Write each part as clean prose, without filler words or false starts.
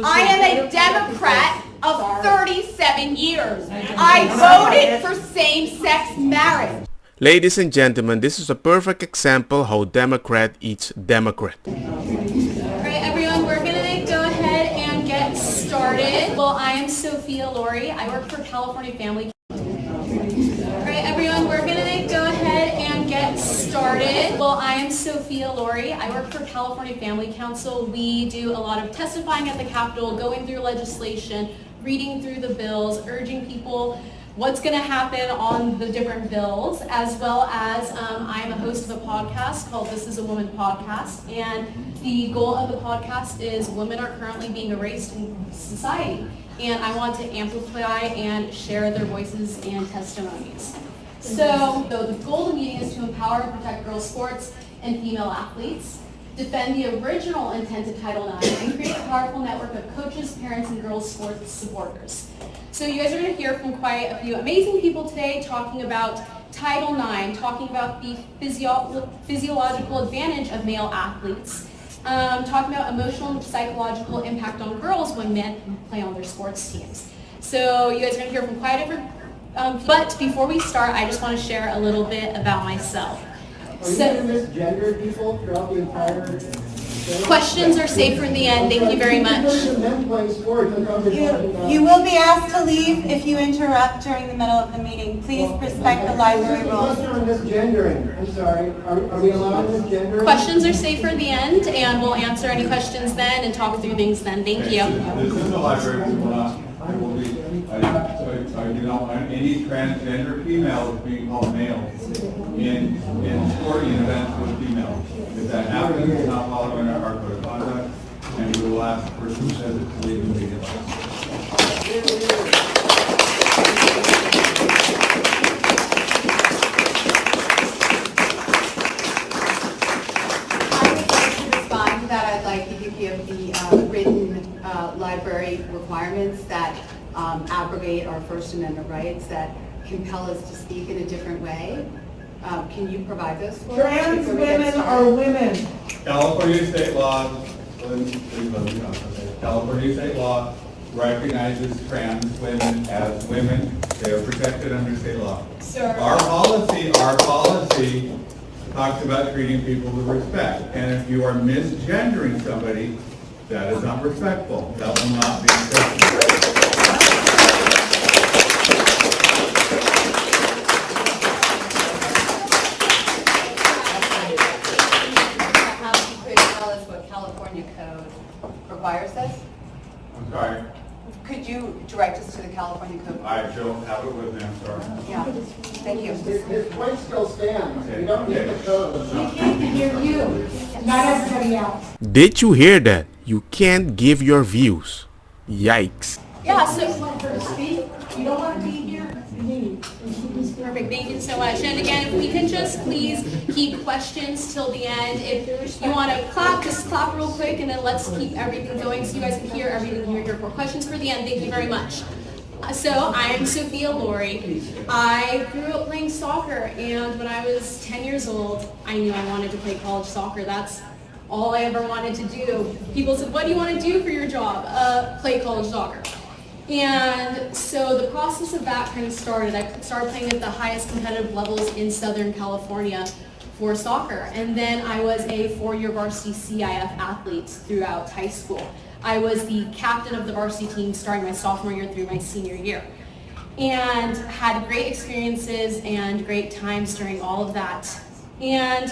I am a Democrat of 37 years. I voted for same-sex marriage. Ladies and gentlemen, this is a perfect example how Democrat eats Democrat. All right, everyone, we're going to go ahead and get started. Well, I am Sophia Laurie. I work for California Family. All right, everyone, we're going to go ahead and get started. Well, I am Sophia Laurie. I work for California Family Council. We do a lot of testifying at the Capitol, going through legislation, reading through the bills, urging people what's going to happen on the different bills, as well as I'm a host of a podcast called This Is a Woman Podcast, and the goal of the podcast is women are currently being erased in society, and I want to amplify and share their voices and testimonies. So the goal of the meeting is to empower and protect girls' sports and female athletes, defend the original intent of Title IX, and create a powerful network of coaches, parents, and girls' sports supporters. So you guys are going to hear from quite a few amazing people today talking about Title IX, talking about the physiological advantage of male athletes, talking about emotional and psychological impact on girls when men play on their sports teams. So you guys are going to hear from quite a different but before we start, I just want to share a little bit about myself. Are you going to misgender people throughout the entire show? Questions are safe for the end. Thank you very much. You will be asked to leave if you interrupt during the middle of the meeting. Please respect the library rules. Misgendering. I'm sorry. Are we allowed misgendering? Questions are safe for the end, and we'll answer any questions then and talk through things then. Thank you. This is the library. I do not want any transgender females being called males in sporting events with females. If that happens, it's not following our code of conduct, and we will ask the person who says it to leave immediately. I'd like to give the written library requirements that abrogate our First Amendment rights, that compel us to speak in a different way. Can you provide those for us? Trans women are women. California state law, California state law recognizes trans women as women. They are protected under state law. Sir. Our policy talks about treating people with respect. And if you are misgendering somebody, that is not respectful. That will not be acceptable. Tell us what California code requires this? I'm sorry. Could you direct us to the California code? I don't have it with me, I'm sorry. Yeah, thank you. His point still stands. We don't need the code. We can't hear you, not everybody else. Did you hear that? You can't give your views. Yikes. Yeah, so You want her to speak? You don't want to be here? perfect. Thank you so much. And again, if we can just please keep questions till the end. If you want to clap, just clap real quick, and then let's keep everything going so you guys can hear everything you're here for. Questions for the end. Thank you very much. So I'm Sophia Laurie. I grew up playing soccer, and when I was 10 years old, I knew I wanted to play college soccer. That's all I ever wanted to do. People said, what do you want to do for your job? Play college soccer. And so the process of that kind of started. I started playing at the highest competitive levels in Southern California for soccer. And then I was a 4-year varsity CIF athlete throughout high school. I was the captain of the varsity team starting my sophomore year through my senior year. And had great experiences and great times during all of that. And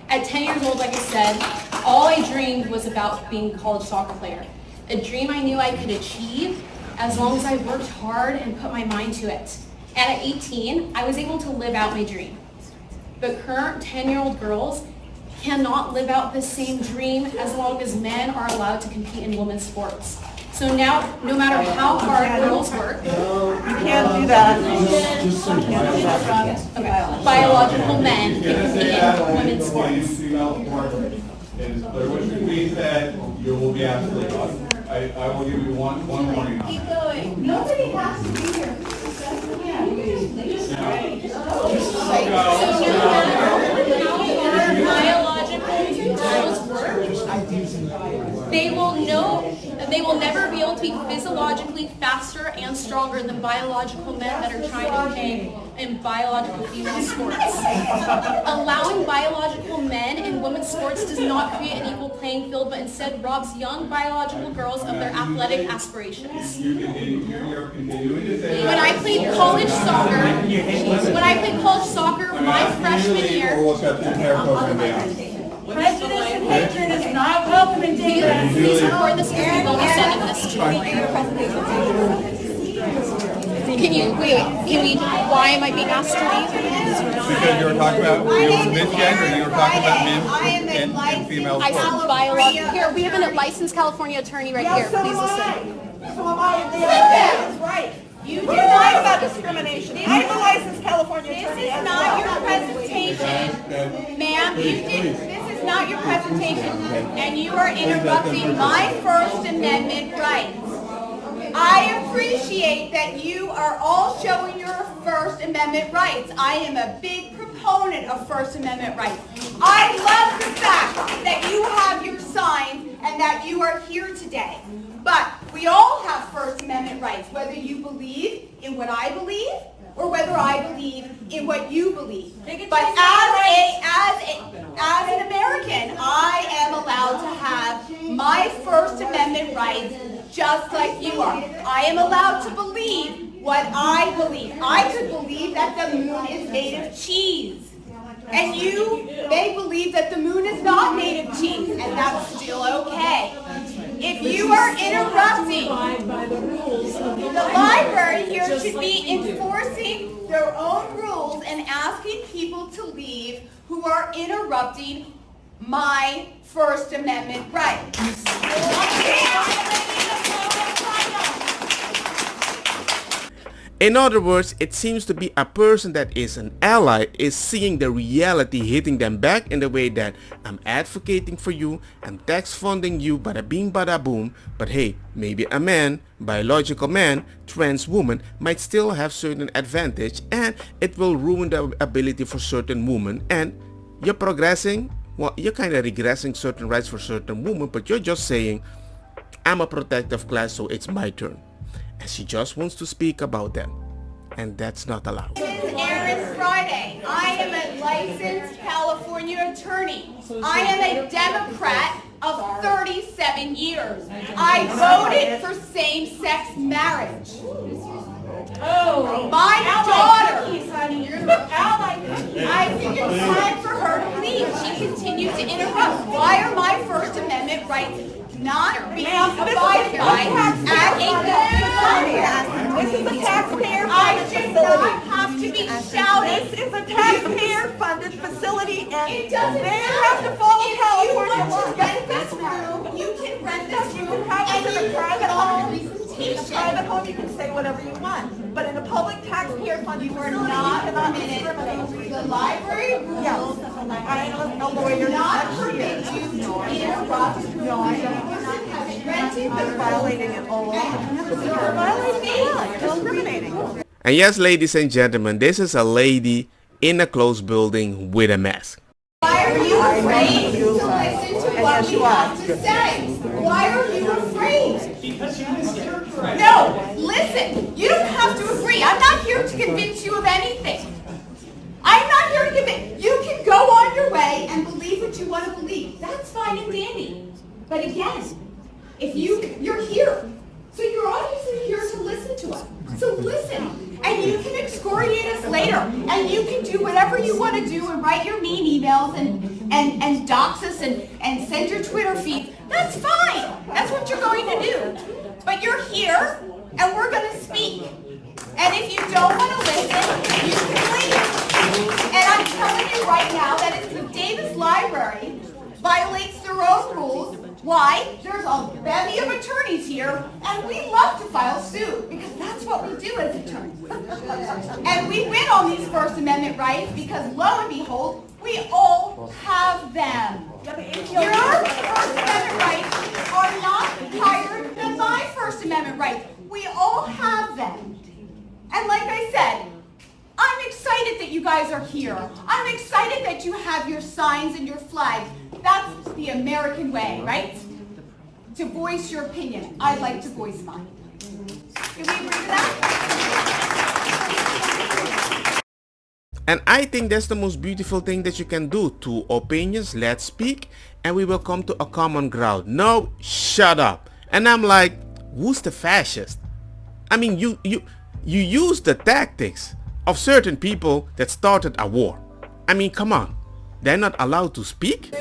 at 10 years old, like I said, all I dreamed was about being a college soccer player. A dream I knew I could achieve as long as I worked hard and put my mind to it. And at 18, I was able to live out my dream. But current 10-year-old girls cannot live out the same dream as long as men are allowed to compete in women's sports. So now, no matter how hard girls work, You can't do that. biological men can compete in women's sports. What we said, you will be absolutely fine. I will give you one warning. Keep going. Nobody has to be here. Yeah, you just So no matter how biological girls work, they will know They will never be able to be physiologically faster and stronger than biological men that are trying to play in biological female sports. Allowing biological men in women's sports does not create an equal playing field, but instead robs young biological girls of their athletic aspirations. You're continuing to say When I played college soccer, my freshman year, Or we'll shut the entire program down. Prejudice and hatred is not welcome in Dayton. please record this because we will be sending this to you. Can you, why am I being asked to leave? Because you were talking about, it was misgender, you were talking about men and female I sports. said biological, here, we have a licensed California attorney right here, please listen. So am I. That's right. You do lie about discrimination. I'm a licensed California attorney. This is not your presentation, ma'am. This is not your presentation, and you are interrupting my First Amendment rights. I appreciate that you are all showing your First Amendment rights. I am a big proponent of First Amendment rights. I love the fact that you have your signs and that you are here today. But we all have First Amendment rights, whether you believe in what I believe or whether I believe in what you believe. But as an American, I am allowed to have my First Amendment rights just like you are. I am allowed to believe what I believe. I could believe that the moon is made of cheese. And you may believe that the moon is not made of cheese, and that's still okay. If you are interrupting, the library here should be enforcing their own rules and asking people to leave who are interrupting my First Amendment rights. In other words, it seems to be a person that is an ally is seeing the reality hitting them back in the way that I'm advocating for you, I'm tax funding you, bada bing bada boom, but hey, maybe a man, biological man, trans woman might still have certain advantage and it will ruin the ability for certain women, and you're progressing, well, you're kind of regressing certain rights for certain women, but you're just saying, I'm a protective class, so it's my turn. And she just wants to speak about that. And that's not allowed. This is Erin Friday. I am a licensed California attorney. I am a Democrat of 37 years. I voted for same-sex marriage. My daughter, I think it's time for her to leave. She continues to interrupt. Why are my First Amendment rights not being abided by at a This is a taxpayer I funded should facility. not have to be shouted. This is a taxpayer funded facility and It doesn't they matter. have to follow If you California want to law. rent this room, you can rent this room have and it in you a private can put on a home. In a presentation. private home, you can say whatever you want. But in a public taxpayer funded You are facility, you not cannot permitted, discriminate. the library Yes, rules I'm a lawyer. do not permit you to interrupt who has rented the You're room. violating it all. You're violating the law. You're discriminating. And yes, ladies and gentlemen, this is a lady in a closed building with a mask. Why are you afraid to listen to what we have to say? Why are you afraid? No, listen, you don't have to agree. I'm not here to convince you of anything. I'm not here to convince. You can go on your way and believe what you want to believe. That's fine and dandy. But again, if you're here, so you're obviously here to listen to us. So listen. And you can excoriate us later. And you can do whatever you want to do and write your mean emails and dox us and send your Twitter feed. That's fine. That's what you're going to do. But you're here and we're going to speak. And if you don't want to listen, you can leave. And I'm telling you right now that if the Davis Library violates their own rules, why? There's a bevy of attorneys here, and we love to file suit, because that's what we do as attorneys. And we win on these First Amendment rights, because lo and behold, we all have them. Your First Amendment rights are not higher than my First Amendment rights. We all have them. And like I said, I'm excited that you guys are here. I'm excited that you have your signs and your flags. That's the American way, right? to voice your opinion. I'd like to voice mine. Can we agree to that? And I think that's the most beautiful thing that you can do. Two opinions, let's speak, and we will come to a common ground. No, shut up. And I'm like, who's the fascist? I mean, you use the tactics of certain people that started a war. I mean, come on. They're not allowed to speak? You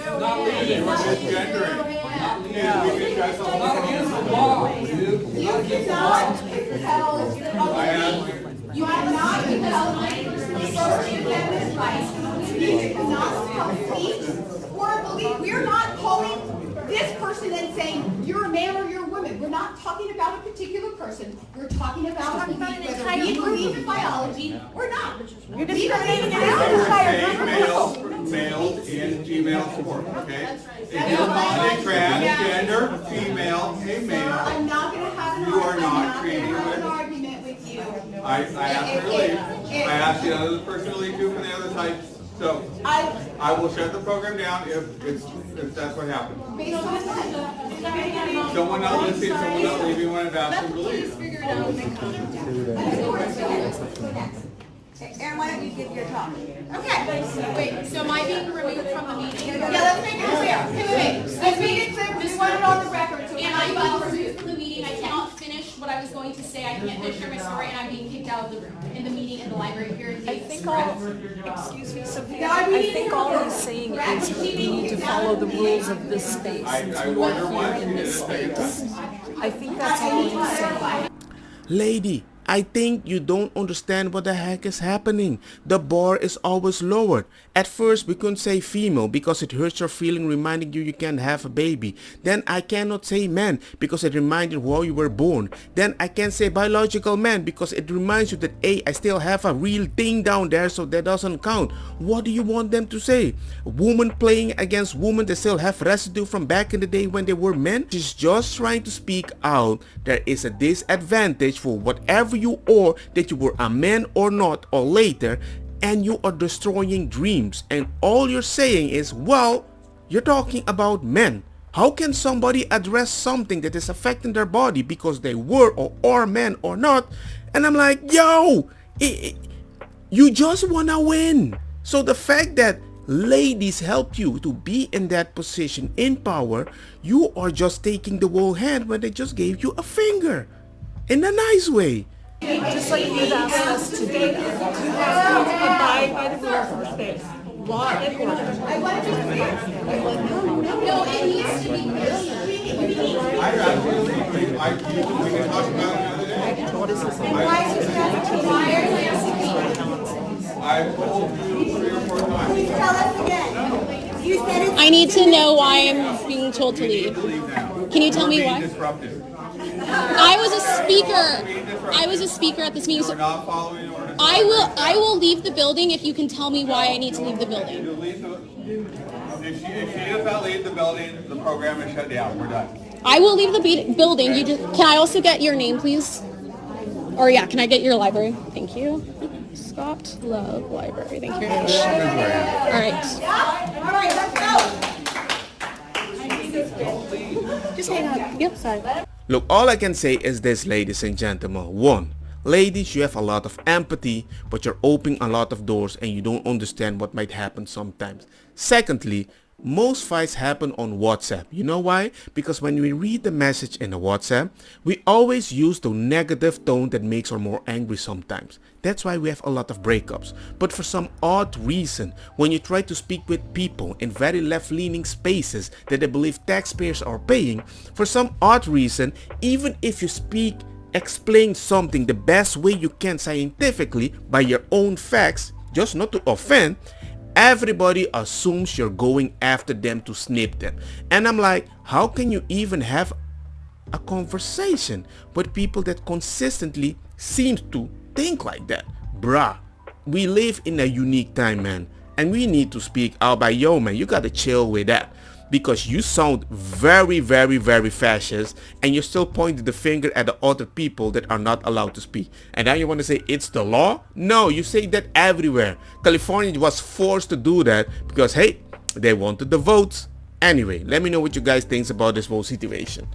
are not compelled the First Amendment rights. You cannot compel speech or belief. We're not calling this person and saying you're a man or you're a woman. We're not talking about a particular person. We're talking about whether we believe in biology or not. You're discriminating against an entire group of people. Male and female support, okay? If you're not a transgender, female, a male, I'm not going to have an you are not treating women. argument with you. I asked her to leave. I asked the other person to leave too from the other side. So I will shut the program down if that's what happens. Based on what? Someone not listening, someone not leaving when I've asked them to leave. Aaron, why don't you give your talk? Okay. Wait, so am I being removed from the meeting? Yeah, let's make it clear. Let's make it clear. We want it on the record. So Am I being removed from the meeting? I cannot finish what I was going to say. I can't finish my story, and I'm being kicked out of the room in the meeting in the library here in Davis. Excuse me, Sophia, I think all he's saying is we need to follow the rules of this space. I warned her once, In she did this it a second space. time. I think that's all he's saying. Lady, I think you don't understand what the heck is happening. The bar is always lowered. At first we couldn't say female because it hurts your feeling reminding you can't have a baby. Then I cannot say man because it reminded where you were born. Then I can't say biological man because it reminds you that I still have a real thing down there, so that doesn't count. What do you want them to say? Woman playing against women that still have residue from back in the day when they were men? She's just trying to speak out. There is a disadvantage for whatever you are, that you were a man or not or later, and you are destroying dreams, and all you're saying is, well, you're talking about men. How can somebody address something that is affecting their body because they were or are men or not? And I'm like, yo, you just wanna win. So the fact that ladies help you to be in that position in power, you are just taking the whole hand when they just gave you a finger in a nice way. Just like you've asked us to do that. You have to abide by the rules of the space. Law and order. No, it needs to be clear. I absolutely, we can talk about it another day. I've told you 3 or 4 times. Tell us again. You said it's. I need to know why I'm being told to leave. Can you tell me You're why? being disruptive. I was a speaker. I was a speaker at this meeting. You're So not following orders. I will leave the building if you can tell me why I need to leave the building. You leave if she does not leave the building, the program is shut down. We're done. I will leave the building. Can I also get your name, please? Or yeah, can I get your library? Thank you. Scott Love Library. Thank you very much. All right. All right, let's go. Just hang on. Yep, sorry. Look, all I can say is this, ladies and gentlemen. 1. Ladies, you have a lot of empathy, but you're opening a lot of doors and you don't understand what might happen sometimes. Secondly, most fights happen on WhatsApp. You know why? Because when we read the message in a WhatsApp, we always use the negative tone that makes her more angry sometimes. That's why we have a lot of breakups. But for some odd reason, when you try to speak with people in very left-leaning spaces that they believe taxpayers are paying, for some odd reason, even if you explain something the best way you can scientifically by your own facts, just not to offend, everybody assumes you're going after them to snip them. And I'm like, how can you even have a conversation with people that consistently seem to think like that? Bruh, we live in a unique time, man, and we need to speak out. By yo, man, you gotta chill with that, because you sound very, very, very fascist, and you're still pointing the finger at the other people that are not allowed to speak. And now you want to say it's the law? No, you say that everywhere. California was forced to do that because, hey, they wanted the votes. Anyway, let me know what you guys think about this whole situation.